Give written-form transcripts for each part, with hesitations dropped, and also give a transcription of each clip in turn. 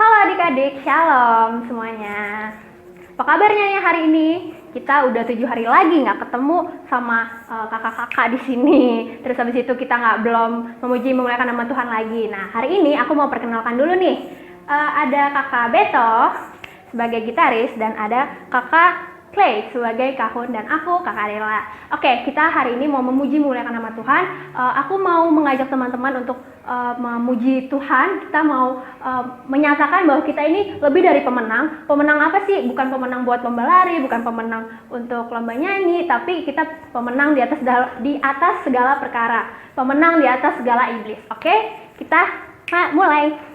Halo adik-adik, shalom semuanya. Apa kabarnya nih hari ini? Kita udah 7 hari lagi nggak ketemu sama kakak-kakak di sini. Terus habis itu kita belum memuji memuliakan nama Tuhan lagi. Nah hari ini aku mau perkenalkan dulu nih. Ada kakak Beto sebagai gitaris dan ada kakak Clay sebagai kahun dan aku kakak Rela. Oke, kita hari ini mau memuji memuliakan nama Tuhan. Aku mau mengajak teman-teman untuk memuji Tuhan. Kita mau menyatakan bahwa kita ini lebih dari pemenang. Pemenang apa sih? Bukan pemenang buat lomba lari, bukan pemenang untuk lomba nyanyi, tapi kita pemenang di atas segala perkara. Pemenang di atas segala iblis. Oke, kita mulai.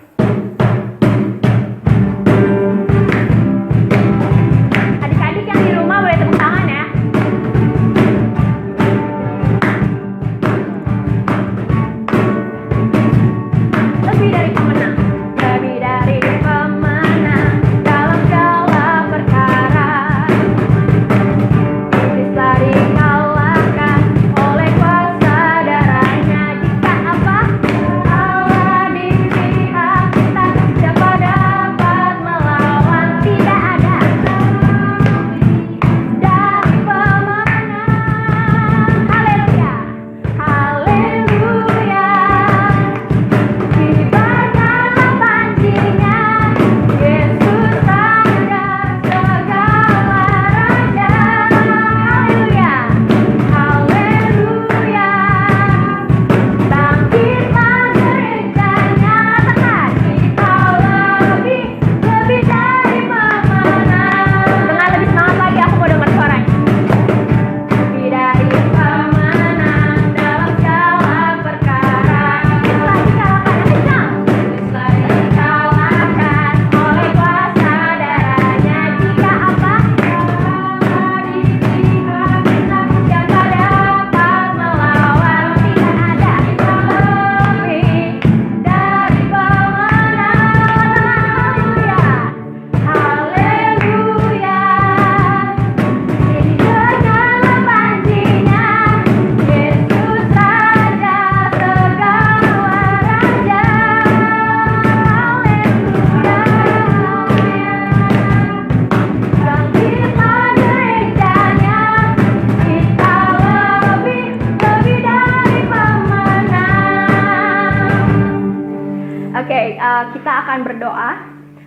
Kita akan berdoa.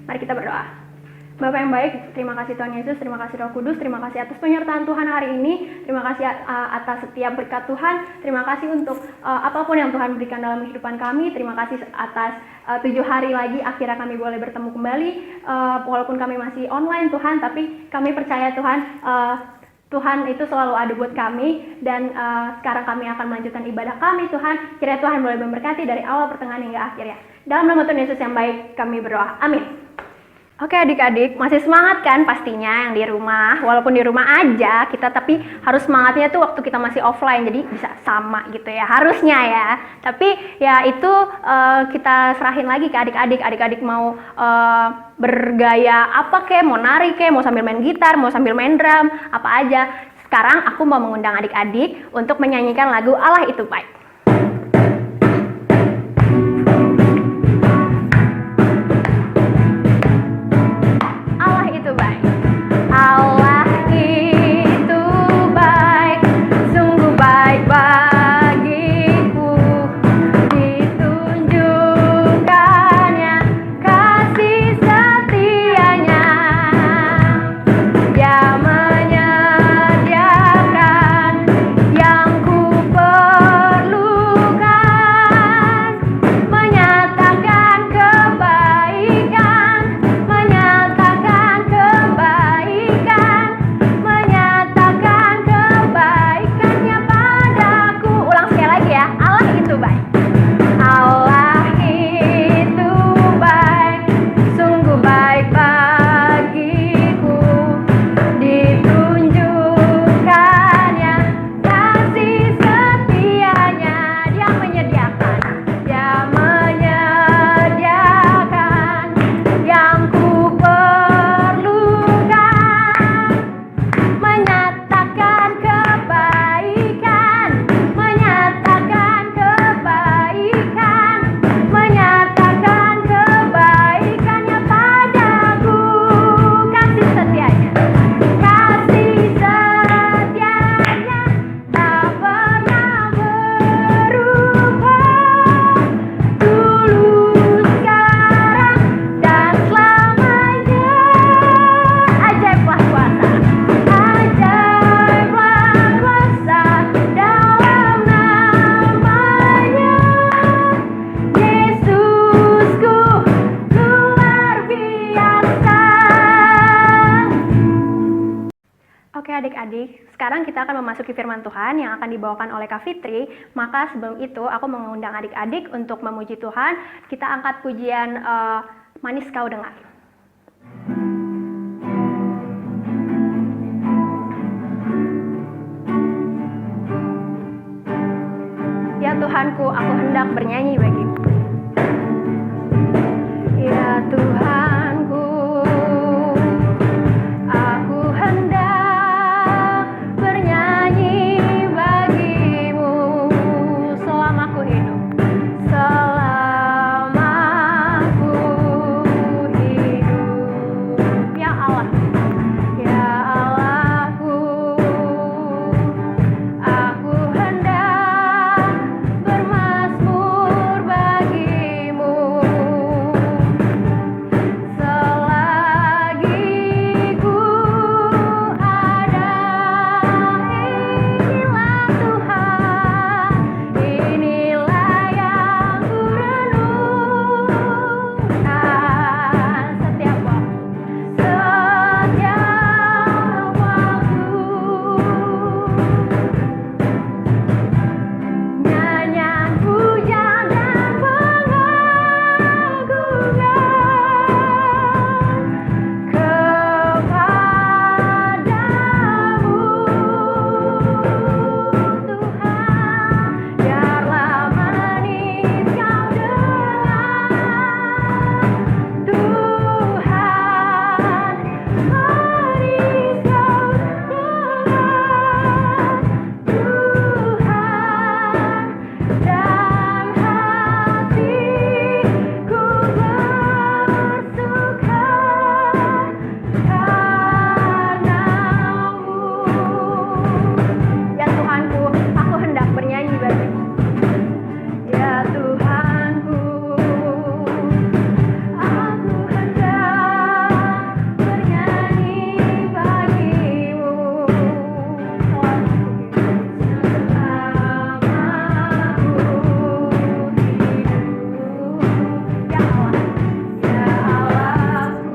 Mari kita berdoa. Bapa yang baik, terima kasih Tuhan Yesus, terima kasih Roh Kudus, terima kasih atas penyertaan Tuhan hari ini, terima kasih atas setiap berkat Tuhan, terima kasih untuk apapun yang Tuhan berikan dalam kehidupan kami, terima kasih atas 7 hari lagi akhirnya kami boleh bertemu kembali, walaupun kami masih online Tuhan, tapi kami percaya Tuhan, Tuhan itu selalu ada buat kami dan sekarang kami akan melanjutkan ibadah kami Tuhan. Kiranya Tuhan boleh memberkati dari awal, pertengahan hingga akhirnya. Dalam nama Tuhan Yesus yang baik kami berdoa. Amin. Oke adik-adik, masih semangat kan pastinya yang di rumah. Walaupun di rumah aja kita, tapi harus semangatnya tuh waktu kita masih offline. Jadi bisa sama gitu ya, harusnya ya. Tapi ya itu kita serahin lagi ke adik-adik. Adik-adik mau bergaya apa kek, mau nari kek, mau sambil main gitar, mau sambil main drum, apa aja. Sekarang aku mau mengundang adik-adik untuk menyanyikan lagu Allah Itu Baik. Perlu adik-adik, sekarang kita akan memasuki firman Tuhan yang akan dibawakan oleh Kak Fitri. Maka sebelum itu aku mengundang adik-adik untuk memuji Tuhan. Kita angkat pujian Manis Kau Dengar. Ya Tuhanku, aku hendak bernyanyi bagimu. Ya Tuhanku, aku hendak bernyanyi bagimu selama aku hidup. Selama aku hidup, ya Allah, ya Allahku, aku hendak bermazmur bagimu selagi ku ada. Inilah Tuhan, inilah yang ku renungkan setiap waktu, nyanyian pujian dan pengagungan kepadamu Tuhan. Biarlah manis kau dengar, Tuhan, manis kau dengar, Tuhan, dan hatiku bersuka karenamu. Ya Tuhanku, aku hendak bernyanyi bagimu. Ya Tuhanku, aku hendak bernyanyi bagimu selama aku hidup. Ya Allah, ya Allahku,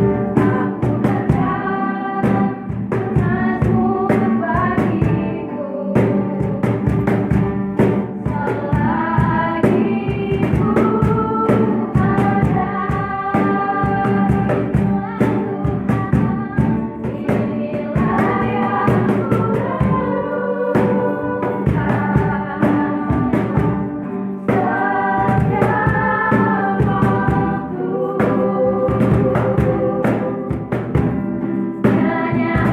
aku hendak bermazmur bagimu selagi ku ada. Inilah yang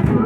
ku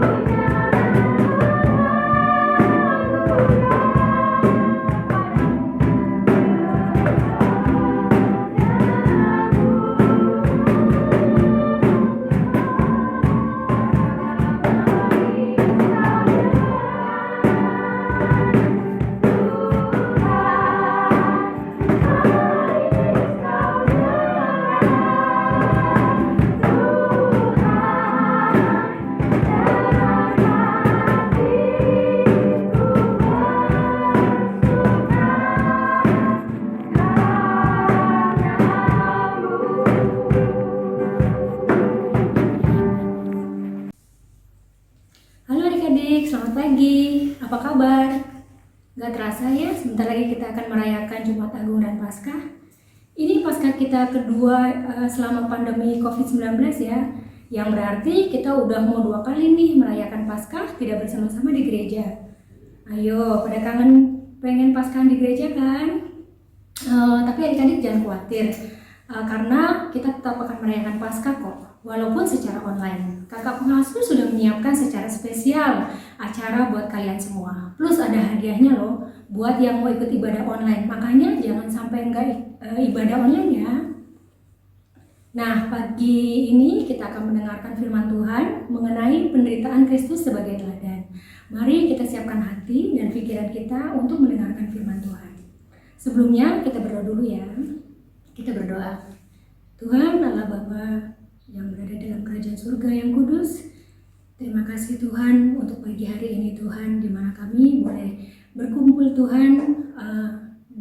Halo adik-adik, selamat pagi. Apa kabar? Gak terasa ya, sebentar lagi kita akan merayakan Jumat Agung dan Paskah. Ini Paskah kita kedua selama pandemi COVID-19 ya. Yang berarti kita udah mau 2 kali nih merayakan Paskah tidak bersama-sama di gereja. Ayo, pada kangen pengen Paskah di gereja kan? Tapi adik-adik jangan khawatir, karena kita tetap akan merayakan Paskah kok, walaupun secara online. Kakak pengasuh sudah menyiapkan secara spesial acara buat kalian semua. Plus ada hadiahnya loh buat yang mau ikut ibadah online. Makanya jangan sampai enggak ibadah online ya. Nah, pagi ini kita akan mendengarkan firman Tuhan mengenai penderitaan Kristus sebagai teladan. Mari kita siapkan hati dan pikiran kita untuk mendengarkan firman Tuhan. Sebelumnya kita berdoa dulu ya. Kita berdoa. Tuhan Allah Bapa yang berada dalam kerajaan surga yang kudus, terima kasih Tuhan untuk pagi hari ini Tuhan, di mana kami boleh berkumpul Tuhan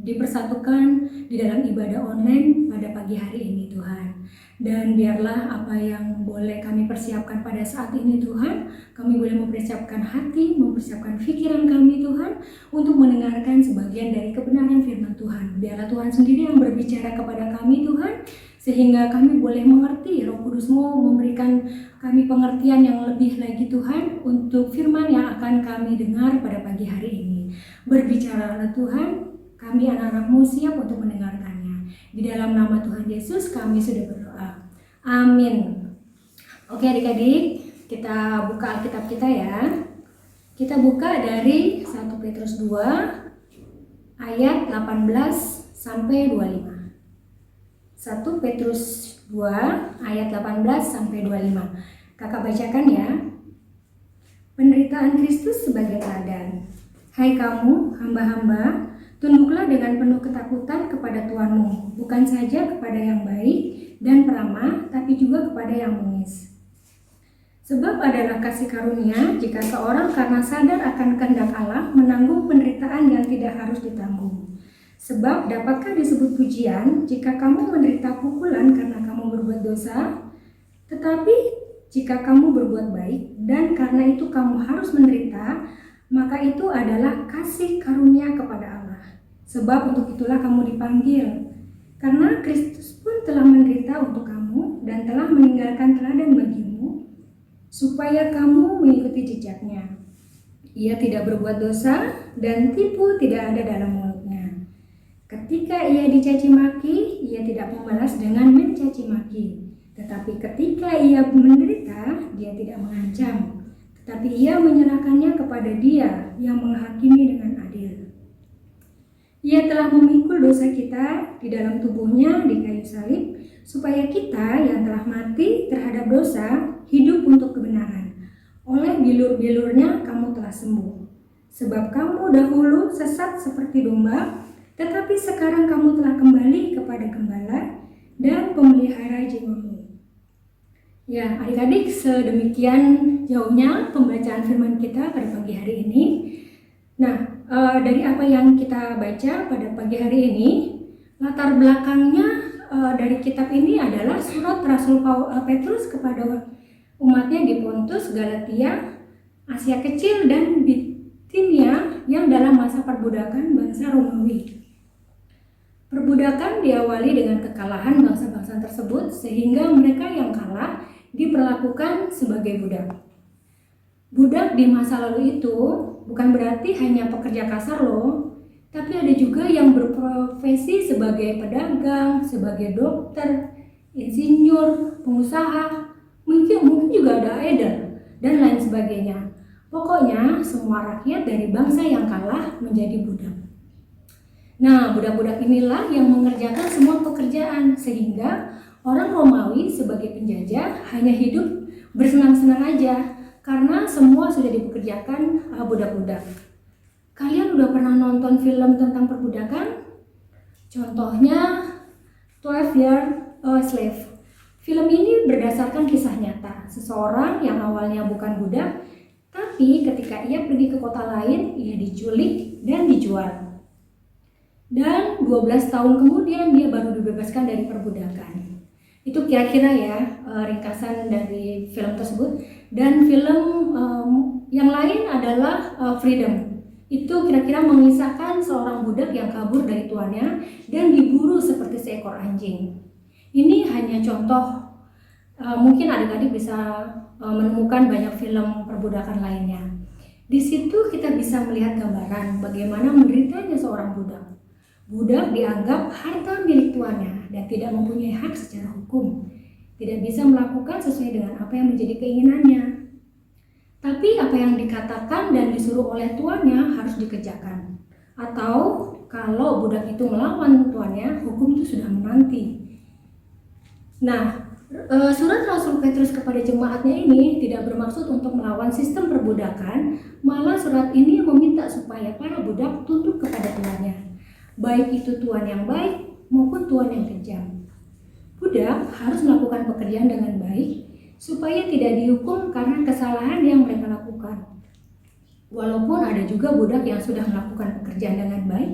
dipersatukan di dalam ibadah online pada pagi hari ini Tuhan. Dan biarlah apa yang boleh kami persiapkan pada saat ini Tuhan, kami boleh mempersiapkan hati, mempersiapkan pikiran kami Tuhan, untuk mendengarkan sebagian dari kebenaran firman Tuhan. Biarlah Tuhan sendiri yang berbicara kepada kami Tuhan, sehingga kami boleh mengerti. Roh Kudus-Mu memberikan kami pengertian yang lebih lagi Tuhan untuk firman yang akan kami dengar pada pagi hari ini. Berbicaralah Tuhan, kami anak-anak-Mu siap untuk mendengarkannya. Di dalam nama Tuhan Yesus kami sudah berdoa. Amin. Oke adik-adik, kita buka Alkitab kita ya. Kita buka dari 1 Petrus 2 ayat 18 sampai 25. 1 Petrus 2 ayat 18 sampai 25. Kakak bacakan ya. Penderitaan Kristus sebagai teladan. Hai kamu, hamba-hamba, tunduklah dengan penuh ketakutan kepada Tuhanmu, bukan saja kepada yang baik dan peramah, tapi juga kepada yang bengis. Sebab adalah kasih karunia jika seorang karena sadar akan kehendak Allah menanggung penderitaan yang tidak harus ditanggung. Sebab dapatkah disebut pujian jika kamu menderita pukulan karena kamu berbuat dosa? Tetapi jika kamu berbuat baik dan karena itu kamu harus menderita, maka itu adalah kasih karunia kepada Allah. Sebab untuk itulah kamu dipanggil. Karena Kristus pun telah menderita untuk kamu dan telah meninggalkan teladan bagimu, supaya kamu mengikuti jejaknya. Ia tidak berbuat dosa dan tipu tidak ada dalam mulutnya. Ketika ia dicaci maki, ia tidak membalas dengan mencaci maki. Tetapi ketika ia menderita, dia tidak mengancam. Tetapi ia menyerahkannya kepada Dia yang menghakimi dengan adil. Ia telah memikul dosa kita di dalam tubuhnya di kayu salib, supaya kita yang telah mati terhadap dosa hidup untuk kebenaran. Oleh bilur-bilurnya kamu telah sembuh. Sebab kamu dahulu sesat seperti domba, tetapi sekarang kamu telah kembali kepada Gembala dan pemelihara jiwamu. Ya, adik-adik, sedemikian jauhnya pembacaan firman kita pada pagi hari ini. Nah, dari apa yang kita baca pada pagi hari ini, latar belakangnya dari kitab ini adalah surat Rasul Petrus kepada umatnya di Pontus, Galatia, Asia Kecil, dan Bitinia yang dalam masa perbudakan bangsa Romawi. Perbudakan diawali dengan kekalahan bangsa-bangsa tersebut, sehingga mereka yang kalah diperlakukan sebagai budak. Budak di masa lalu itu bukan berarti hanya pekerja kasar loh, tapi ada juga yang berprofesi sebagai pedagang, sebagai dokter, insinyur, pengusaha, mungkin juga ada aedes dan lain sebagainya. Pokoknya semua rakyat dari bangsa yang kalah menjadi budak. Nah, budak-budak inilah yang mengerjakan semua pekerjaan, sehingga orang Romawi sebagai penjajah hanya hidup bersenang-senang aja karena semua sudah dipekerjakan budak-budak. Kalian udah pernah nonton film tentang perbudakan? Contohnya 12 Years a Slave. Film ini berdasarkan kisah nyata. Seseorang yang awalnya bukan budak, tapi ketika ia pergi ke kota lain, ia diculik dan dijual. Dan 12 tahun kemudian dia baru dibebaskan dari perbudakan. Itu kira-kira ya ringkasan dari film tersebut. Dan film yang lain adalah Freedom. Itu kira-kira mengisahkan seorang budak yang kabur dari tuannya dan diburu seperti seekor anjing. Ini hanya contoh, mungkin adik-adik bisa menemukan banyak film perbudakan lainnya. Di situ kita bisa melihat gambaran bagaimana menderitanya seorang budak. Budak dianggap harta milik tuannya dan tidak mempunyai hak secara hukum. Tidak bisa melakukan sesuai dengan apa yang menjadi keinginannya. Tapi apa yang dikatakan dan disuruh oleh tuannya harus dikerjakan. Atau kalau budak itu melawan tuannya, hukum itu sudah menanti. Nah, surat Rasul Petrus kepada jemaatnya ini tidak bermaksud untuk melawan sistem perbudakan, malah surat ini meminta supaya para budak tunduk kepada tuannya. Baik itu tuan yang baik maupun tuan yang kejam. Budak harus melakukan pekerjaan dengan baik supaya tidak dihukum karena kesalahan yang mereka lakukan. Walaupun ada juga budak yang sudah melakukan pekerjaan dengan baik,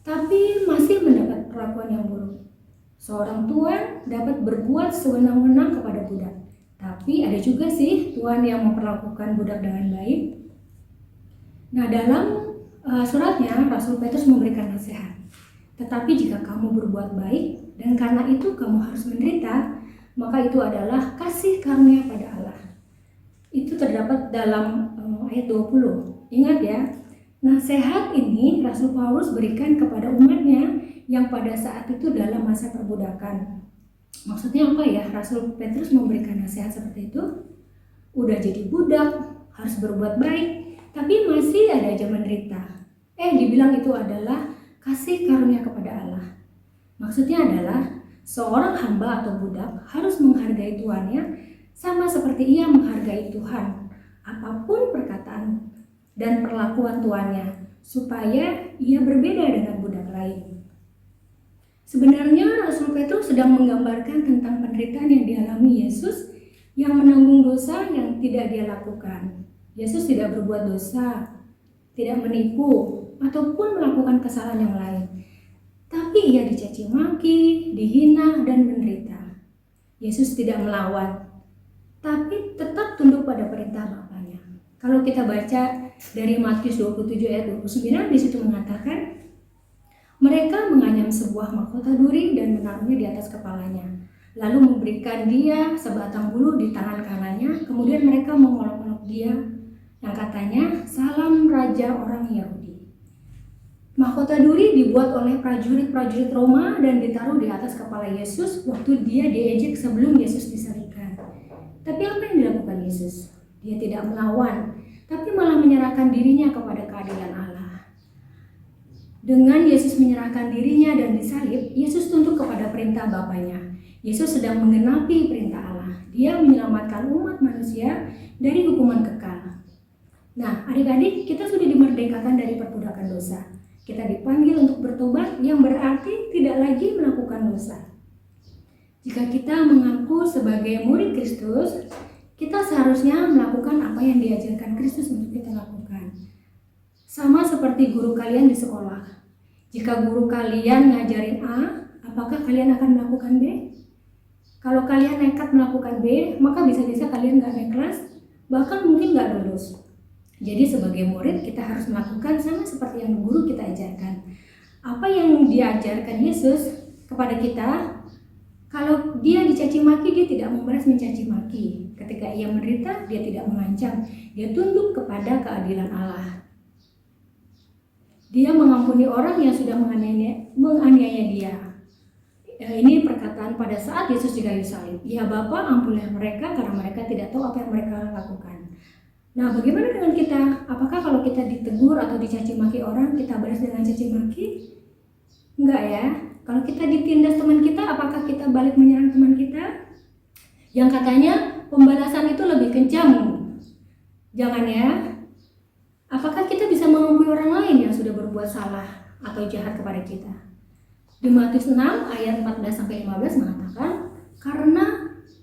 tapi tetapi masih mendapat perlakuan yang buruk. Seorang tuan dapat berbuat sewenang-wenang kepada budak, tapi ada juga sih tuan yang memperlakukan budak dengan baik. Nah, dalam suratnya Rasul Petrus memberikan nasihat. Tetapi jika kamu berbuat baik dan karena itu kamu harus menderita, maka itu adalah kasih karunia pada Allah. Itu terdapat dalam ayat 20. Ingat ya, nasihat ini Rasul Paulus berikan kepada umatnya yang pada saat itu dalam masa perbudakan. Maksudnya apa ya? Rasul Petrus memberikan nasihat seperti itu. Udah jadi budak, harus berbuat baik, tapi masih ada aja menderita. Dibilang itu adalah kasih karunia kepada Allah. Maksudnya adalah seorang hamba atau budak harus menghargai tuannya sama seperti ia menghargai Tuhan. Apapun perkataan dan perlakuan tuannya, supaya ia berbeda dengan budak lain. Sebenarnya Rasul Petrus sedang menggambarkan tentang penderitaan yang dialami Yesus yang menanggung dosa yang tidak dia lakukan. Yesus tidak berbuat dosa, tidak menipu, ataupun melakukan kesalahan yang lain. Tapi ia dicaci maki, dihina, dan menderita. Yesus tidak melawan, tapi tetap tunduk pada perintah Bapaknya. Kalau kita baca dari Matius 27 ayat 29, di situ mengatakan, mereka menganyam sebuah mahkota duri dan menaruhnya di atas kepalanya, lalu memberikan dia sebatang bulu di tangan kanannya. Kemudian mereka mengolok-olok dia yang katanya, salam Raja orang Yahudi. Mahkota duri dibuat oleh prajurit-prajurit Roma dan ditaruh di atas kepala Yesus waktu dia diejek sebelum Yesus disalibkan. Tapi apa yang dilakukan Yesus? Dia tidak melawan, tapi malah menyerahkan dirinya kepada keadilan Allah. Dengan Yesus menyerahkan dirinya dan disalib, Yesus tunduk kepada perintah Bapaknya. Yesus sedang menggenapi perintah Allah. Dia menyelamatkan umat manusia dari hukuman kekal. Nah, adik-adik, kita sudah dimerdekakan dari perbudakan dosa. Kita dipanggil untuk bertobat, yang berarti tidak lagi melakukan dosa. Jika kita mengaku sebagai murid Kristus, kita seharusnya melakukan apa yang diajarkan Kristus untuk kita lakukan. Sama seperti guru kalian di sekolah. Jika guru kalian ngajarin A, apakah kalian akan melakukan B? Kalau kalian nekat melakukan B, maka bisa-bisa kalian nggak naik kelas, bahkan mungkin nggak lulus. Jadi sebagai murid kita harus melakukan sama seperti yang guru kita ajarkan. Apa yang diajarkan Yesus kepada kita, kalau dia dicaci maki, dia tidak membalas mencaci maki. Ketika ia menderita, dia tidak mengancam. Dia tunduk kepada keadilan Allah. Dia mengampuni orang yang sudah menganiaya dia. Ini perkataan pada saat Yesus di kayu salib. Ya Bapa, ampunilah mereka karena mereka tidak tahu apa yang mereka lakukan. Nah, bagaimana dengan kita? Apakah kalau kita ditegur atau dicaci maki orang, kita balas dengan caci maki? Enggak ya. Kalau kita ditindas teman kita, apakah kita balik menyerang teman kita? Yang katanya pembalasan itu lebih kencang. Jangan ya. Apakah kita bisa mengampuni orang lain yang sudah berbuat salah atau jahat kepada kita? Di Matius 6 ayat 14-15 mengatakan, karena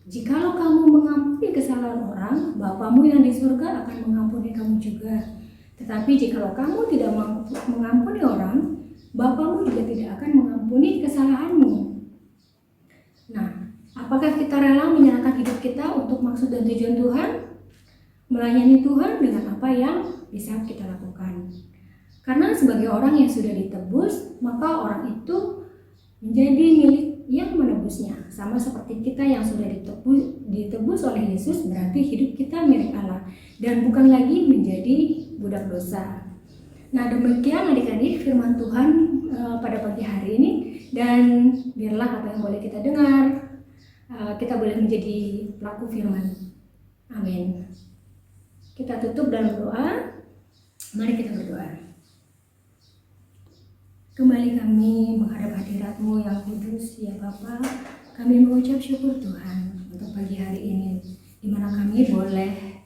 jikalau kamu mengampuni kesalahan orang, Bapamu yang di surga akan mengampuni kamu juga. Tetapi jikalau kamu tidak mengampuni orang, Bapamu juga tidak akan mengampuni kesalahanmu. Nah, apakah kita rela menyerahkan hidup kita untuk maksud dan tujuan Tuhan? Melayani Tuhan dengan apa yang bisa kita lakukan. Karena sebagai orang yang sudah ditebus, maka orang itu menjadi milik yang menebusnya. Sama seperti kita yang sudah ditebus oleh Yesus, berarti hidup kita milik Allah dan bukan lagi menjadi budak dosa. Nah, demikian adik-adik firman Tuhan pada pagi hari ini, dan biarlah apa yang boleh kita dengar, kita boleh menjadi pelaku firman. Amin. Kita tutup dalam doa. Mari kita berdoa. Kembali kami menghadap hadirat-Mu yang kudus, ya Bapa. Kami mengucap syukur Tuhan untuk pagi hari ini, di mana kami boleh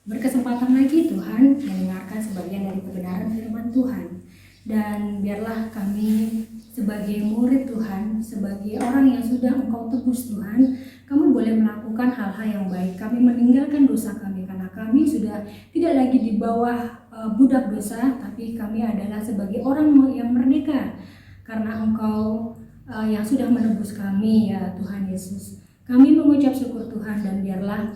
berkesempatan lagi Tuhan mendengarkan sebagian dari kebenaran firman Tuhan. Dan biarlah kami sebagai murid Tuhan, sebagai orang yang sudah Engkau tebus Tuhan, kami boleh melakukan hal-hal yang baik. Kami meninggalkan dosa kami karena kami sudah tidak lagi di bawah budak dosa, tapi kami adalah sebagai orang yang merdeka. karena Engkau yang sudah menebus kami ya Tuhan Yesus. Kami mengucap syukur Tuhan, dan biarlah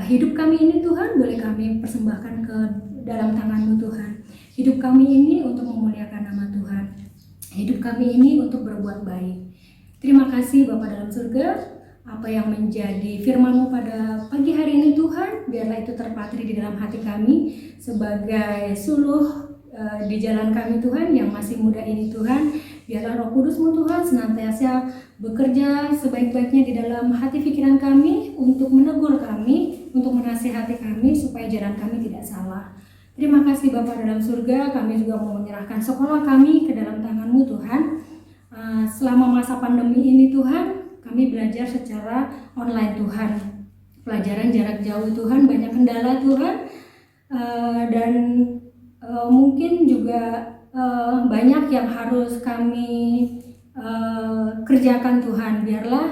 hidup kami ini Tuhan boleh kami persembahkan ke dalam tangan-Mu Tuhan. Hidup kami ini untuk memuliakan nama Tuhan. Hidup kami ini untuk berbuat baik. Terima kasih Bapa dalam surga, apa yang menjadi firman-Mu pada pagi hari ini Tuhan, biarlah itu terpatri di dalam hati kami sebagai suluh di jalan kami Tuhan yang masih muda ini Tuhan. Biarlah Roh Kudus-Mu Tuhan senantiasa bekerja sebaik-baiknya di dalam hati pikiran kami untuk menegur kami, untuk menasihati kami supaya jalan kami tidak salah. Terima kasih Bapa dalam surga, kami juga mau menyerahkan sekolah kami ke dalam tangan-Mu Tuhan. Selama masa pandemi ini Tuhan, kami belajar secara online Tuhan. Pelajaran jarak jauh Tuhan, banyak kendala Tuhan. Dan mungkin juga banyak yang harus kami kerjakan Tuhan. Biarlah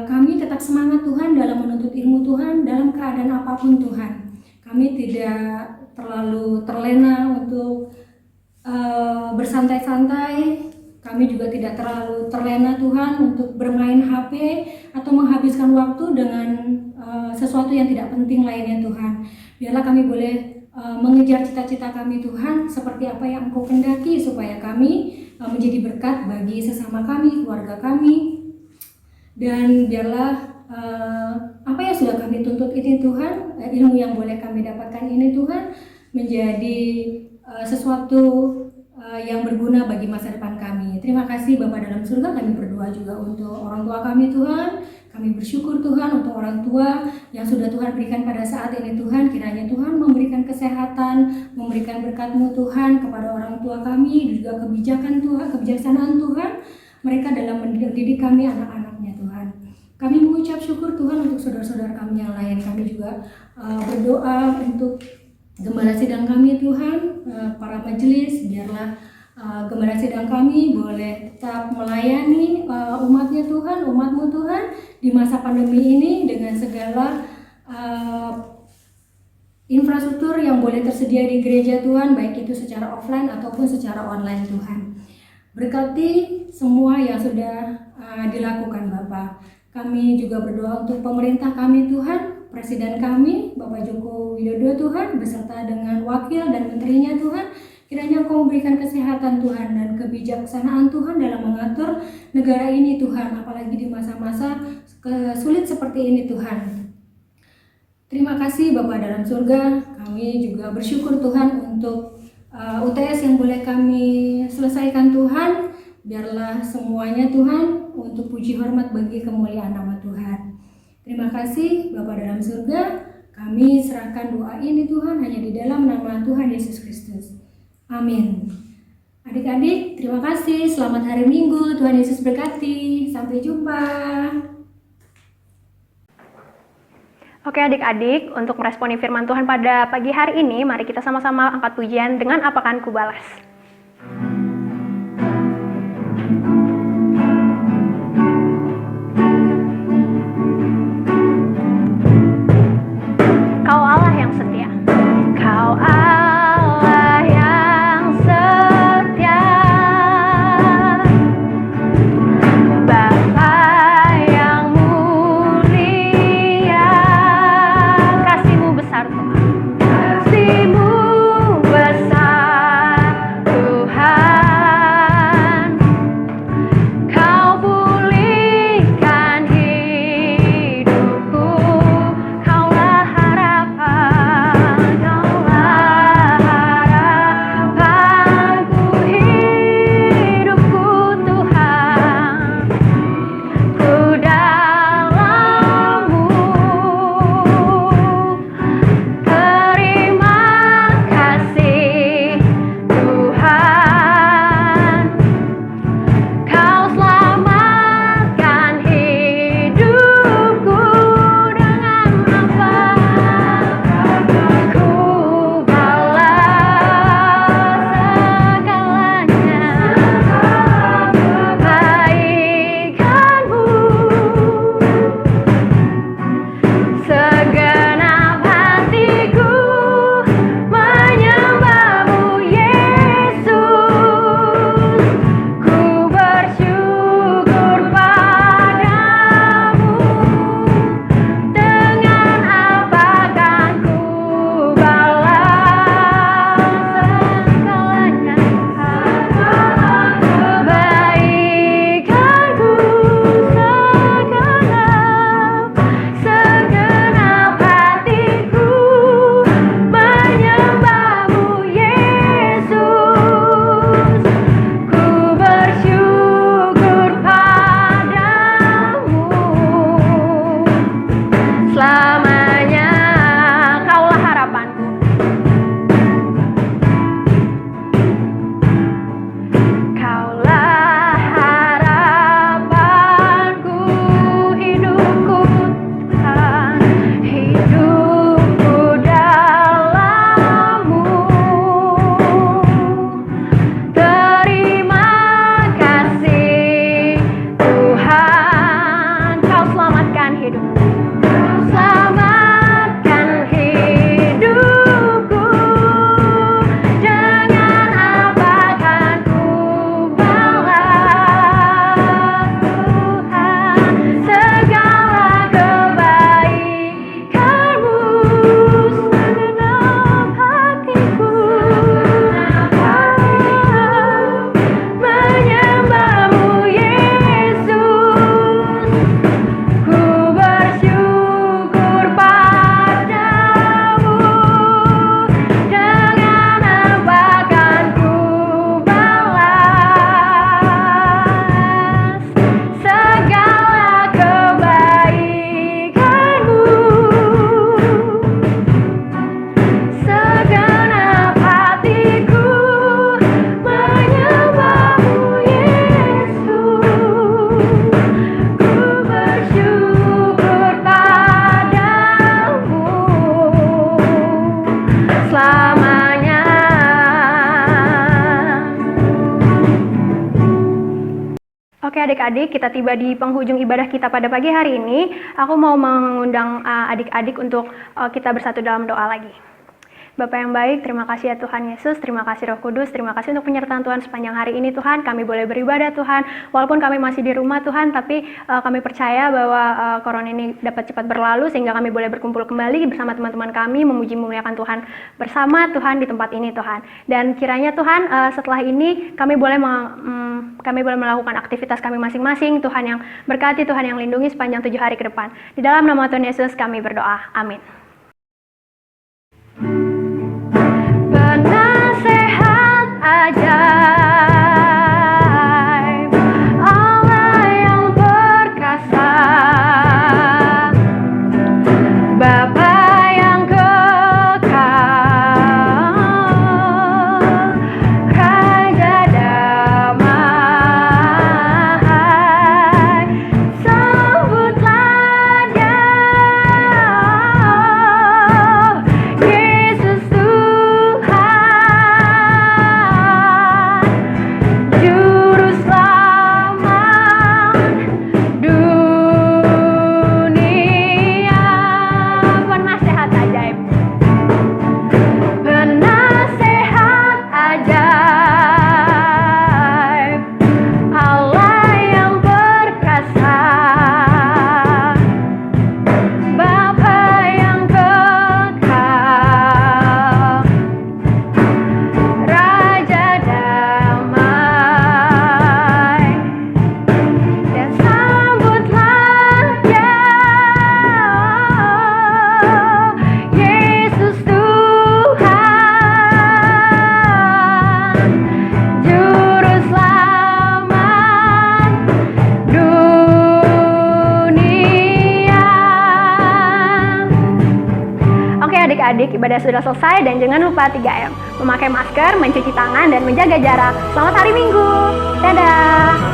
kami tetap semangat Tuhan dalam menuntut ilmu Tuhan dalam keadaan apapun Tuhan. Kami tidak terlalu terlena untuk bersantai-santai. Kami juga tidak terlalu terlena Tuhan untuk bermain HP atau menghabiskan waktu dengan sesuatu yang tidak penting lainnya Tuhan. Biarlah kami boleh mengejar cita-cita kami Tuhan seperti apa yang Engkau kehendaki, supaya kami menjadi berkat bagi sesama kami, keluarga kami. Dan biarlah apa yang sudah kami tuntut ini Tuhan, ilmu yang boleh kami dapatkan ini Tuhan, menjadi sesuatu yang berguna bagi masa depan kami. Terima kasih Bapa dalam surga, kami berdoa juga untuk orang tua kami Tuhan. Kami bersyukur Tuhan untuk orang tua yang sudah Tuhan berikan pada saat ini Tuhan. Kiranya Tuhan memberikan kesehatan, memberikan berkat-Mu Tuhan kepada orang tua kami, juga kebijakan Tuhan, kebijaksanaan Tuhan mereka dalam mendidik kami, anak-anaknya Tuhan. Kami mengucap syukur Tuhan untuk saudara-saudara kami yang lain. Kami juga berdoa untuk gembala sidang kami Tuhan, para majelis, biarlah gembala sidang kami boleh tetap melayani umatnya Tuhan, umat-Mu Tuhan di masa pandemi ini dengan segala infrastruktur yang boleh tersedia di gereja Tuhan, baik itu secara offline ataupun secara online Tuhan. Berkati semua yang sudah dilakukan Bapa. Kami juga berdoa untuk pemerintah kami Tuhan, Presiden kami, Bapak Joko Widodo Tuhan, beserta dengan wakil dan menterinya Tuhan. Kiranya Engkau memberikan kesehatan Tuhan dan kebijaksanaan Tuhan dalam mengatur negara ini Tuhan, apalagi di masa-masa sulit seperti ini Tuhan. Terima kasih Bapa dalam surga, kami juga bersyukur Tuhan untuk UTS yang boleh kami selesaikan Tuhan. Biarlah semuanya Tuhan untuk puji hormat bagi kemuliaan nama Tuhan. Terima kasih Bapa dalam surga, kami serahkan doa ini Tuhan hanya di dalam nama Tuhan Yesus Kristus. Amin. Adik-adik, terima kasih. Selamat hari Minggu. Tuhan Yesus berkati. Sampai jumpa. Oke adik-adik, untuk meresponi firman Tuhan pada pagi hari ini, mari kita sama-sama angkat pujian dengan Apakan Ku Balas. Kau Allah yang setia. Kau Allah yang setia. Bapa yang mulia. Kasih-Mu besar Tuhan. Kasih-Mu besar Oke adik-adik, kita tiba di penghujung ibadah kita pada pagi hari ini. Aku mau mengundang adik-adik untuk kita bersatu dalam doa lagi. Bapak yang baik, terima kasih ya Tuhan Yesus, terima kasih Roh Kudus, terima kasih untuk penyertaan Tuhan sepanjang hari ini Tuhan. Kami boleh beribadah Tuhan, walaupun kami masih di rumah Tuhan, tapi kami percaya bahwa corona ini dapat cepat berlalu sehingga kami boleh berkumpul kembali bersama teman-teman kami, memuji memuliakan Tuhan bersama Tuhan di tempat ini Tuhan. Dan kiranya Tuhan setelah ini kami boleh melakukan aktivitas kami masing-masing. Tuhan yang berkati, Tuhan yang lindungi sepanjang 7 hari ke depan. Di dalam nama Tuhan Yesus kami berdoa. Amin. Penasehat ajaib, Allah yang perkasa, Bapa yang kekal, Raja damai, sambutlah Dia, Yesus Juru Selamat dunia. Penasehat ajaib, penasehat ajaib, Allah yang perkasa, Bapa yang kekal, Raja damai, dan sambutlah Dia, Yesus Tuhan, Juru Selamat dunia. Oke adik-adik, ibadah sudah selesai dan jangan lupa 3M. Memakai masker, mencuci tangan, dan menjaga jarak. Selamat hari Minggu. Dadah.